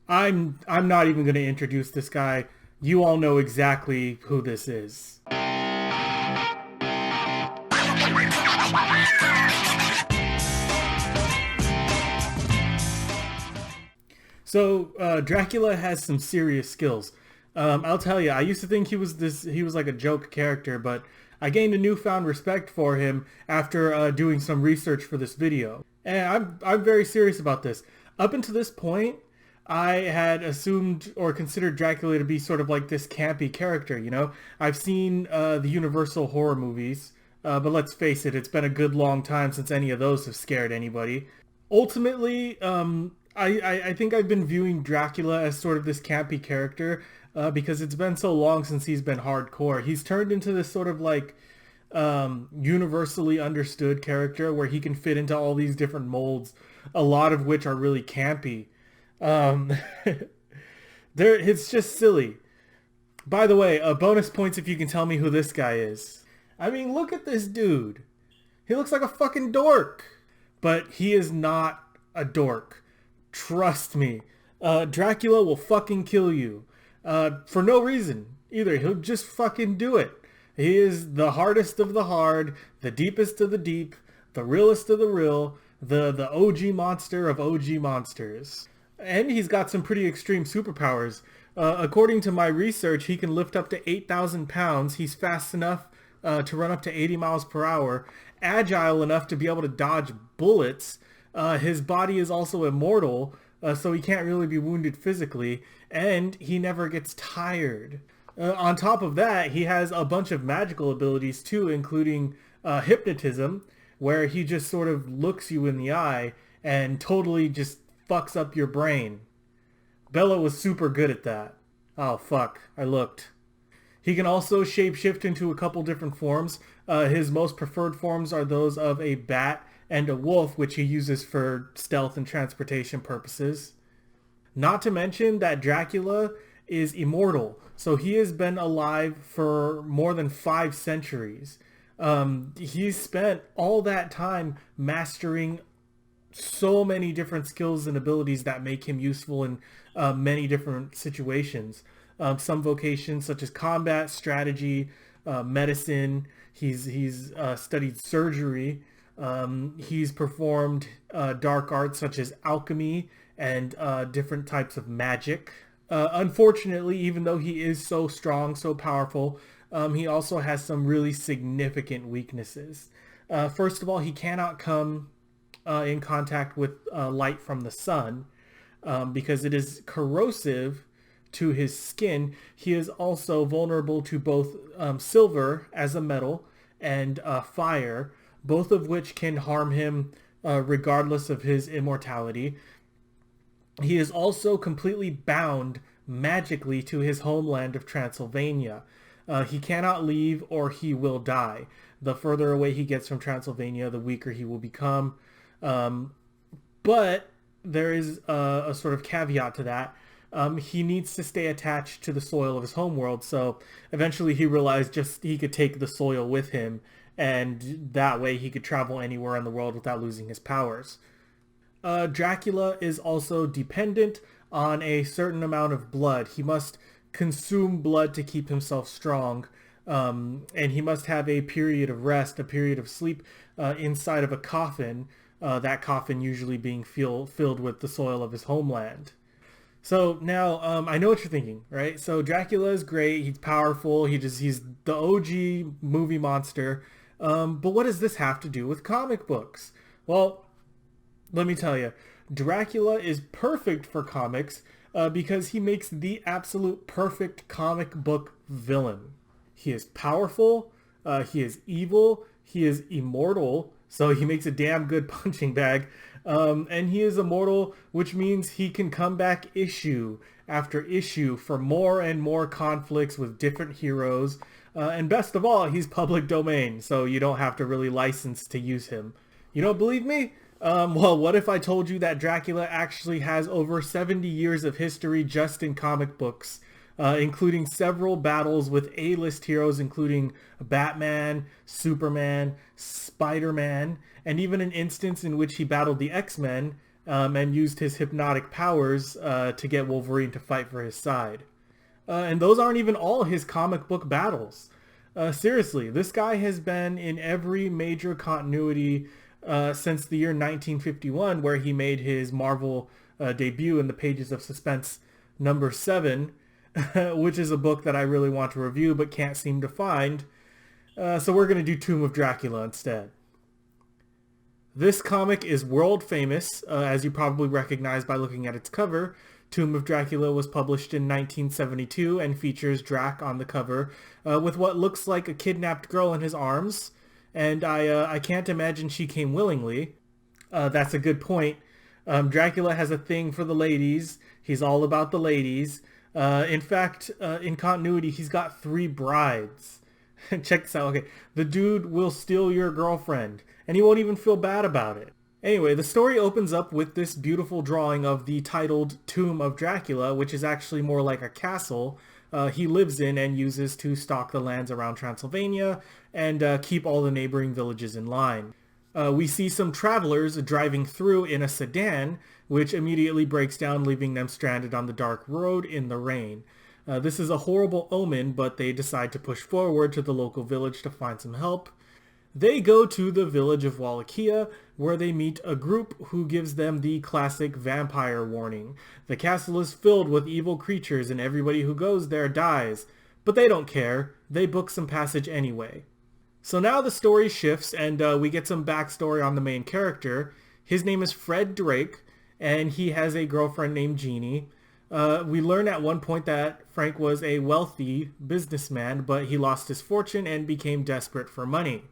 I'm not even going to introduce this guy. You all know exactly who this is. So Dracula has some serious skills. I'll tell you, I used to think he was like a joke character, but I gained a newfound respect for him after doing some research for this video. And I'm very serious about this. Up until this point, I had assumed or considered Dracula to be sort of like this campy character, you know? I've seen the Universal horror movies, but let's face it, it's been a good long time since any of those have scared anybody. Ultimately, I think I've been viewing Dracula as sort of this campy character because it's been so long since he's been hardcore. He's turned into this sort of like universally understood character where he can fit into all these different molds, a lot of which are really campy. Um, it's just silly. By the way, bonus points if you can tell me who this guy is. I mean, look at this dude. He looks like a fucking dork. But he is not a dork. Trust me. Dracula will fucking kill you. For no reason either. He'll just fucking do it. He is the hardest of the hard, the deepest of the deep, the realest of the real, the OG monster of OG monsters. And he's got some pretty extreme superpowers. According to my research, he can lift up to 8,000 pounds. He's fast enough to run up to 80 miles per hour, agile enough to be able to dodge bullets. His body is also immortal, so he can't really be wounded physically, and he never gets tired. On top of that, he has a bunch of magical abilities too, including hypnotism, where he just sort of looks you in the eye and totally just fucks up your brain. Bella was super good at that. Oh fuck, I looked. He can also shapeshift into a couple different forms. His most preferred forms are those of a bat and a wolf, which he uses for stealth and transportation purposes. Not to mention that Dracula is immortal, so he has been alive for more than 5 centuries. He's spent all that time mastering so many different skills and abilities that make him useful in many different situations. Some vocations such as combat, strategy, medicine. He's studied surgery. He's performed dark arts such as alchemy and different types of magic. Unfortunately, even though he is so strong, so powerful, he also has some really significant weaknesses. First of all, he cannot come in contact with light from the sun because it is corrosive to his skin. He is also vulnerable to both silver as a metal and fire, both of which can harm him regardless of his immortality. He is also completely bound magically to his homeland of Transylvania. He cannot leave or he will die. The further away he gets from Transylvania, the weaker he will become. But there is a sort of caveat to that. He needs to stay attached to the soil of his homeworld, so eventually he realized just he could take the soil with him, and that way he could travel anywhere in the world without losing his powers. Dracula is also dependent on a certain amount of blood. He must consume blood to keep himself strong, and he must have a period of rest, a period of sleep inside of a coffin, that coffin usually being filled with the soil of his homeland. So now I know what you're thinking, right? So Dracula is great. He's powerful. He's the OG movie monster. But what does this have to do with comic books? Well, let me tell you, Dracula is perfect for comics because he makes the absolute perfect comic book villain. He is powerful. He is evil. He is immortal. So he makes a damn good punching bag. And he is immortal, which means he can come back issue after issue for more and more conflicts with different heroes. And best of all, he's public domain, so you don't have to really license to use him. You don't believe me? Well, what if I told you that Dracula actually has over 70 years of history just in comic books, including several battles with A-list heroes including Batman, Superman, Spider-Man, and even an instance in which he battled the X-Men and used his hypnotic powers to get Wolverine to fight for his side. And those aren't even all his comic book battles. Seriously, this guy has been in every major continuity since the year 1951, where he made his Marvel debut in the Pages of Suspense #7, which is a book that I really want to review but can't seem to find. So we're going to do Tomb of Dracula instead. This comic is world famous, as you probably recognize by looking at its cover. Tomb of Dracula was published in 1972 and features Drac on the cover with what looks like a kidnapped girl in his arms. And I can't imagine she came willingly. That's a good point. Dracula has a thing for the ladies. He's all about the ladies. In fact, in continuity, he's got 3 brides. Check this out. Okay, the dude will steal your girlfriend, and he won't even feel bad about it. Anyway, the story opens up with this beautiful drawing of the titled Tomb of Dracula, which is actually more like a castle he lives in and uses to stock the lands around Transylvania and keep all the neighboring villages in line. We see some travelers driving through in a sedan, which immediately breaks down, leaving them stranded on the dark road in the rain. This is a horrible omen, but they decide to push forward to the local village to find some help. They go to the village of Wallachia, where they meet a group who gives them the classic vampire warning. The castle is filled with evil creatures and everybody who goes there dies. But they don't care. They book some passage anyway. So now the story shifts and we get some backstory on the main character. His name is Fred Drake, and he has a girlfriend named Jeannie. We learn at one point that Frank was a wealthy businessman, but he lost his fortune and became desperate for money.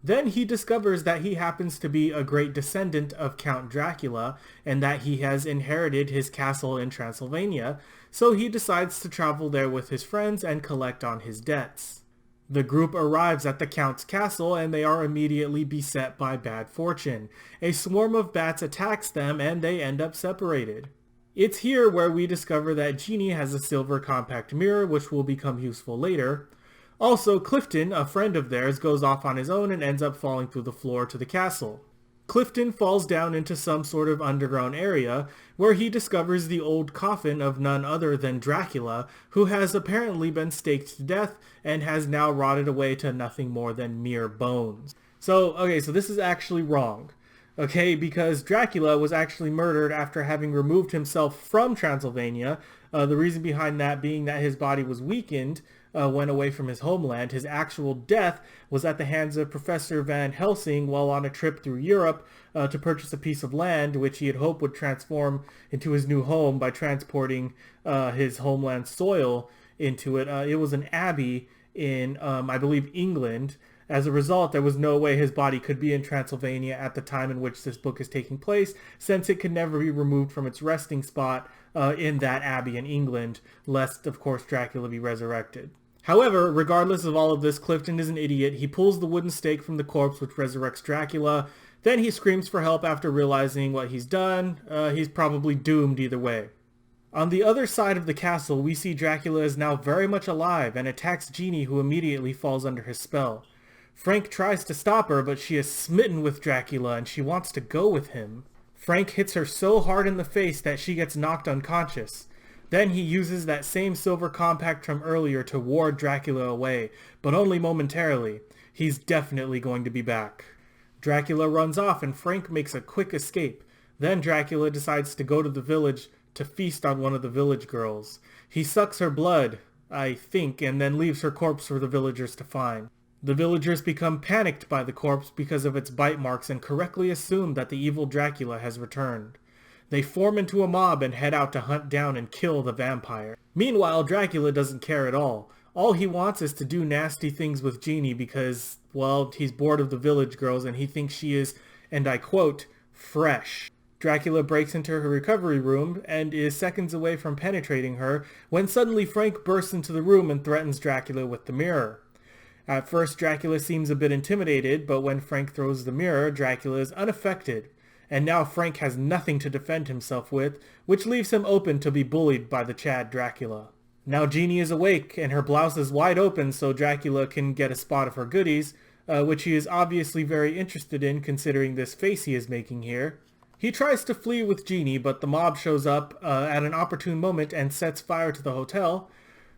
Then he discovers that he happens to be a great descendant of Count Dracula and that he has inherited his castle in Transylvania, so he decides to travel there with his friends and collect on his debts. The group arrives at the Count's castle and they are immediately beset by bad fortune. A swarm of bats attacks them and they end up separated. It's here where we discover that Jeannie has a silver compact mirror, which will become useful later. Also, Clifton, a friend of theirs, goes off on his own and ends up falling through the floor to the castle. Clifton falls down into some sort of underground area where he discovers the old coffin of none other than Dracula, who has apparently been staked to death and has now rotted away to nothing more than mere bones. So this is actually wrong. Okay, because Dracula was actually murdered after having removed himself from Transylvania. The reason behind that being that his body was weakened, went away from his homeland. His actual death was at the hands of Professor Van Helsing while on a trip through Europe to purchase a piece of land which he had hoped would transform into his new home by transporting his homeland soil into it. It was an abbey in, I believe, England. As a result, there was no way his body could be in Transylvania at the time in which this book is taking place, since it could never be removed from its resting spot in that abbey in England, lest, of course, Dracula be resurrected. However, regardless of all of this, Clifton is an idiot. He pulls the wooden stake from the corpse which resurrects Dracula. Then he screams for help after realizing what he's done. He's probably doomed either way. On the other side of the castle, we see Dracula is now very much alive and attacks Jeannie, who immediately falls under his spell. Frank tries to stop her, but she is smitten with Dracula and she wants to go with him. Frank hits her so hard in the face that she gets knocked unconscious. Then he uses that same silver compact from earlier to ward Dracula away, but only momentarily. He's definitely going to be back. Dracula runs off and Frank makes a quick escape. Then Dracula decides to go to the village to feast on one of the village girls. He sucks her blood, I think, and then leaves her corpse for the villagers to find. The villagers become panicked by the corpse because of its bite marks and correctly assume that the evil Dracula has returned. They form into a mob and head out to hunt down and kill the vampire. Meanwhile, Dracula doesn't care at all. All he wants is to do nasty things with Jeannie because, well, he's bored of the village girls and he thinks she is, and I quote, fresh. Dracula breaks into her recovery room and is seconds away from penetrating her when suddenly Frank bursts into the room and threatens Dracula with the mirror. At first, Dracula seems a bit intimidated, but when Frank throws the mirror, Dracula is unaffected. And now Frank has nothing to defend himself with, which leaves him open to be bullied by the Chad Dracula. Now Jeannie is awake, and her blouse is wide open so Dracula can get a spot of her goodies, which he is obviously very interested in considering this face he is making here. He tries to flee with Jeannie, but the mob shows up at an opportune moment and sets fire to the hotel.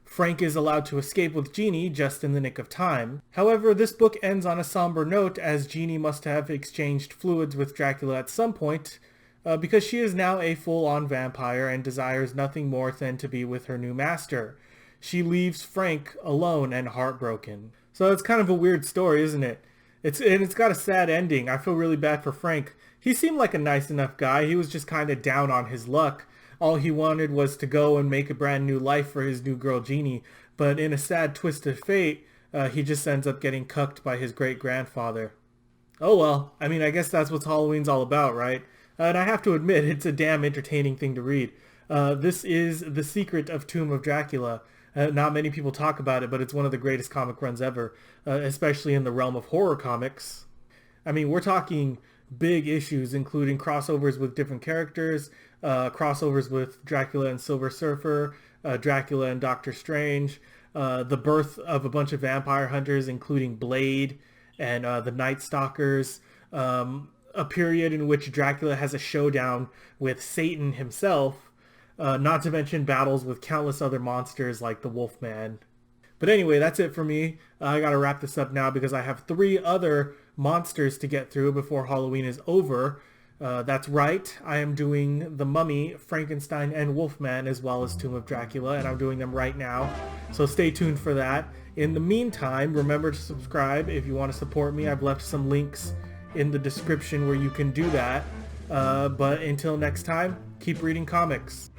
Frank is allowed to escape with Jeannie just in the nick of time. However, this book ends on a somber note, as Jeannie must have exchanged fluids with Dracula at some point, because she is now a full-on vampire and desires nothing more than to be with her new master. She leaves Frank alone and heartbroken. So it's kind of a weird story, isn't it? It's got a sad ending. I feel really bad for Frank. He seemed like a nice enough guy. He was just kind of down on his luck. All he wanted was to go and make a brand new life for his new girl Jeannie. But in a sad twist of fate, he just ends up getting cucked by his great-grandfather. Oh well, I mean, I guess that's what Halloween's all about, right? And I have to admit, it's a damn entertaining thing to read. This is The Secret of Tomb of Dracula. Not many people talk about it, but it's one of the greatest comic runs ever, especially in the realm of horror comics. I mean, we're talking big issues, including crossovers with different characters, crossovers with Dracula and Silver Surfer, Dracula and Doctor Strange, the birth of a bunch of vampire hunters, including Blade and the Night Stalkers, a period in which Dracula has a showdown with Satan himself, not to mention battles with countless other monsters like the Wolfman. But anyway, that's it for me. I gotta wrap this up now because I have 3 other monsters to get through before Halloween is over. That's right, I am doing The Mummy, Frankenstein, and Wolfman, as well as Tomb of Dracula, and I'm doing them right now. So stay tuned for that. In the meantime, remember to subscribe if you want to support me. I've left some links in the description where you can do that. But until next time, keep reading comics.